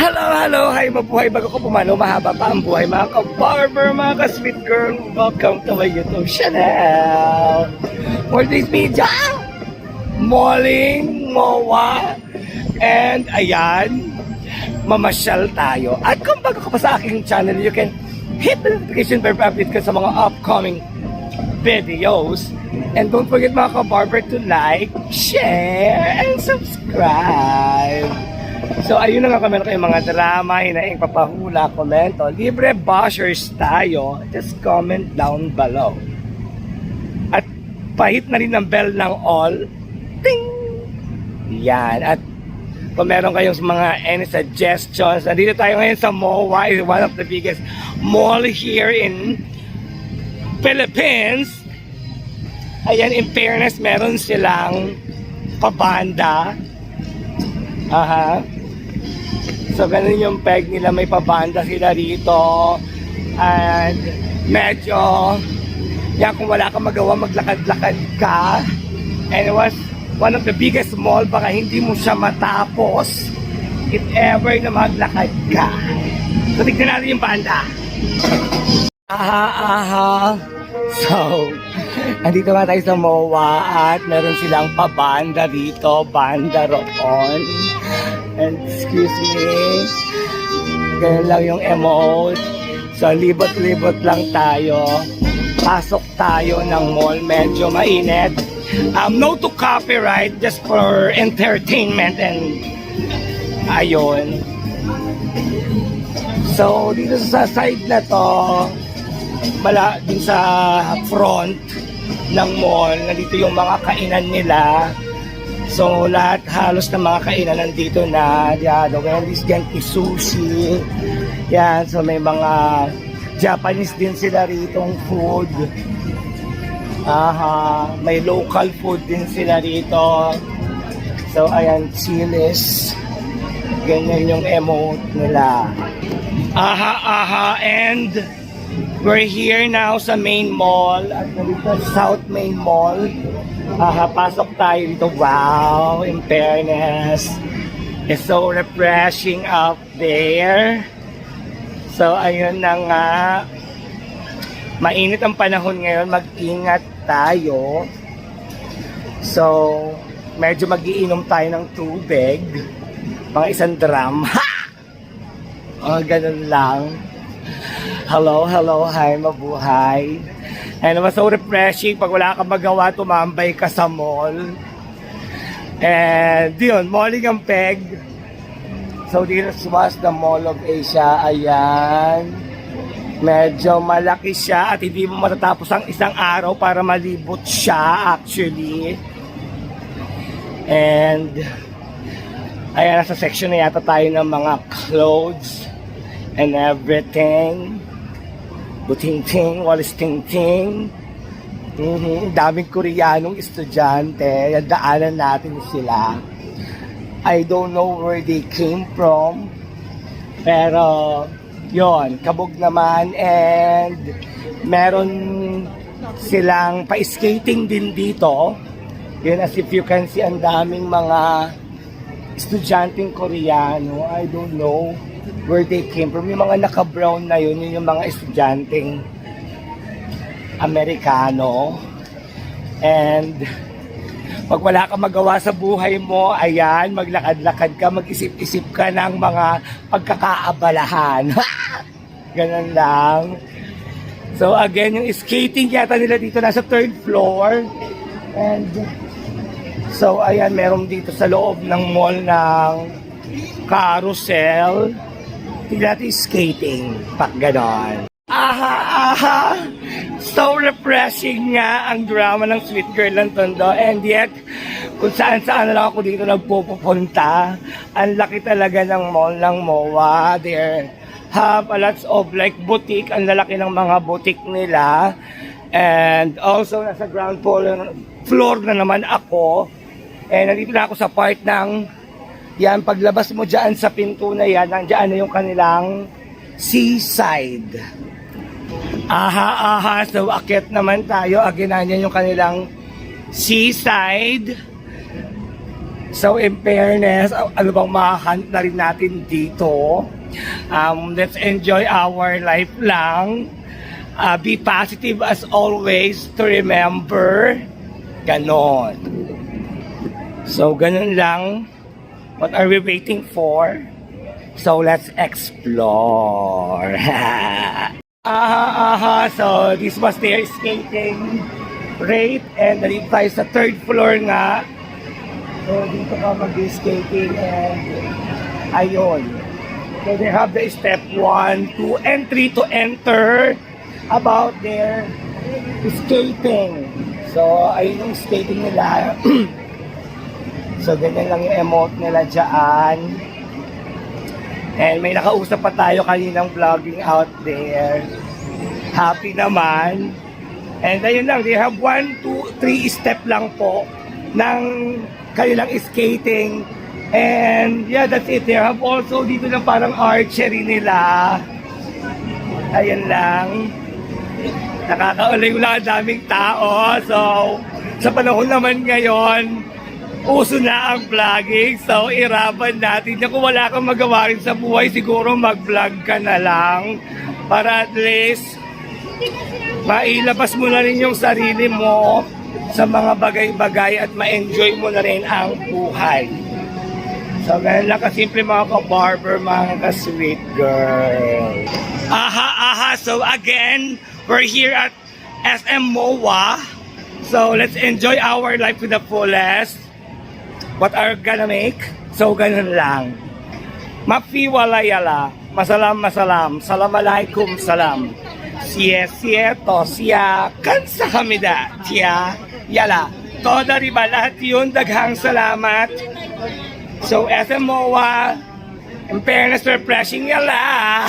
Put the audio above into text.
Hello, hello, hi, mabuhay bago ko pumalo, mahaba pa ang buhay mga ka-barber, mga ka-sweet girl. Welcome to my YouTube channel. For this video, Malling Mowa. And ayan, mamasyal tayo. At kung bago ka pa sa aking channel, you can hit the notification bell para update ka sa mga upcoming videos. And don't forget mga ka-barber to like, share, and subscribe. So ayun na nga, kami kayong mga drama, hinaing papahula, komento, libre bashers tayo, just comment down below. At pahit na rin ng bell ng all, ting! Yan, at kung meron kayong mga any suggestions, nandito tayo ngayon sa MOA, is one of the biggest mall here in Philippines. Ayan, in fairness, meron silang pabanda. Aha. So, ganun yung peg nila. May pabanda sila rito. And medyo, yan, kung wala kang magawa, maglakad-lakad ka. And it was one of the biggest mall. Baka hindi mo siya matapos if ever na maglakad ka. So, tignan natin yung banda. Aha. So, andito nga tayo sa MOA at meron silang pabanda dito, banda roon. And excuse me, ganyan lang yung emote. So, libot-libot lang tayo. Pasok tayo ng mall, medyo mainit. No to copyright, just for entertainment and ayun. So, dito sa side na to, din sa front ng mall, nandito yung mga kainan nila. So lahat halos ng mga kainan nandito na. Yan, ganyan this Genki sushi. Yan, so may mga Japanese din sila ritong food. Aha, may local food din sila rito. So ayan, chilis. Ganyan yung emote nila. Aha, and we're here now sa main mall at dito South Main Mall. Pasok tayo dito. Wow, in fairness, it's so refreshing up there. So ayun na nga, mainit ang panahon ngayon, mag-ingat tayo. So medyo magiinom tayo ng tubig, mga 1 drum. Ganun lang. Hello, hi, mabuhay. And it was so refreshing. Pag wala kang magawa, tumambay ka sa mall. And yun, malling ang peg. So this was the Mall of Asia. Ayan. Medyo malaki siya at hindi mo matatapos ang isang araw para malibot siya actually. And ayan, nasa section na yata tayo ng mga clothes and everything. Buting-ting, walis ting-ting. Daming Koreanong estudyante. Daanan natin sila. I don't know where they came from. Pero, yon, kabog naman. And meron silang pa-skating din dito. Yun, as if you can see, ang daming mga estudyanteng Koreano. I don't know where they came from. Yung mga naka-brown na yun yung mga estudyanteng Amerikano. And pag wala ka magawa sa buhay mo, ayan, maglakad-lakad ka, mag-isip-isip ka ng mga pagkakaabalahan. Ganun lang. So again, yung skating yata nila dito nasa 3rd floor. And so ayan, meron dito sa loob ng mall ng carousel. Tignan natin skating. Pak ganon. Aha. So refreshing nga ang drama ng Sweet Girl ng Tondo. And yet, kung saan-saan na lang ako dito nagpupunta, ang laki talaga ng mall ng MOA. There have a lots of like boutique. Ang lalaki ng mga boutique nila. And also, nasa ground floor na naman ako. And nandito na ako sa part ng yan, paglabas mo dyan sa pinto na yan, nandiyan na yung kanilang seaside. Aha. So, akit naman tayo. Again, nandiyan yung kanilang seaside. So in fairness, ano bang makahunt na rin natin dito? Let's enjoy our life lang. Be positive as always to remember. Ganon. So ganon lang. What are we waiting for? So let's explore. So this was their skating rate and nandito tayo sa third floor nga. So dito ka mag-skating and ayun. So they have the step 1, 2, and 3 to enter about their skating. So ayun yung skating nila. So ganyan lang yung emote nila dyan. And may nakausap pa tayo kaninang vlogging out there. Happy naman. And ayun lang, they have 1, 2, 3 step lang po ng kanilang skating. And yeah, that's it. They have also dito na parang archery nila. Ayan lang. Nakakaulay lang, daming tao. So, sa panahon naman ngayon, uso na ang vlogging. So, irapan natin. Kung wala kang magawa rin sa buhay, siguro mag-vlog ka na lang. Para at least, mailabas mo na rin yung sarili mo sa mga bagay-bagay at ma-enjoy mo na rin ang buhay. So, ganun lang kasimple mga ka-barber, mga ka-sweet girl. So again, we're here at SM MOA. So, let's enjoy our life to the fullest. What are gonna make? So, ganun lang. Mafi walayala. Masalam. Salamalaikum salam. Siye tosya. Kansahamida. Tiya. Yala. Toda riba lahat yun. Daghang salamat. So, SM MOA. In fairness, refreshing yala.